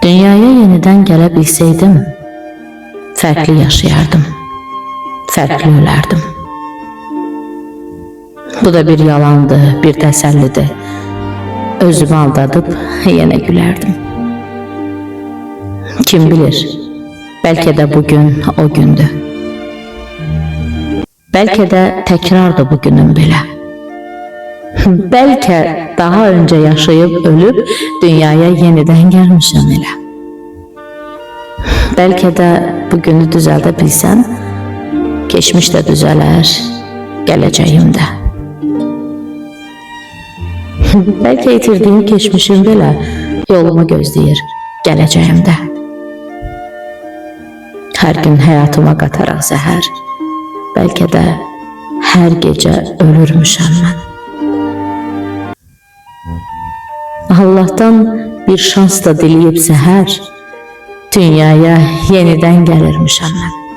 Dünyaya yeniden gələ bilseydim, fərqli yaşayardım, fərqli ölərdim. Bu da bir yalandı, bir təsəllidir. Özümü aldadıb yenə gülərdim. Kim bilir, bəlkə də bugün o gündür. Bəlkə də təkrardır bugünün belə. Bəlkə daha önce yaşayıp ölüb dünyaya yeniden gəlmişəm elə. Bəlkə də bugünü düzəldə bilsən, keçmiş də düzələr, gələcəyim də. Bəlkə itirdiyim keçmişim belə yolumu gözləyir, gələcəyimdə. Hər gün həyatıma qataraq zəhər, bəlkə də hər gecə ölürmüşəm mən. Allah'tan bir şans da dileyip seher, dünyaya yeniden gəlirmişəm mən.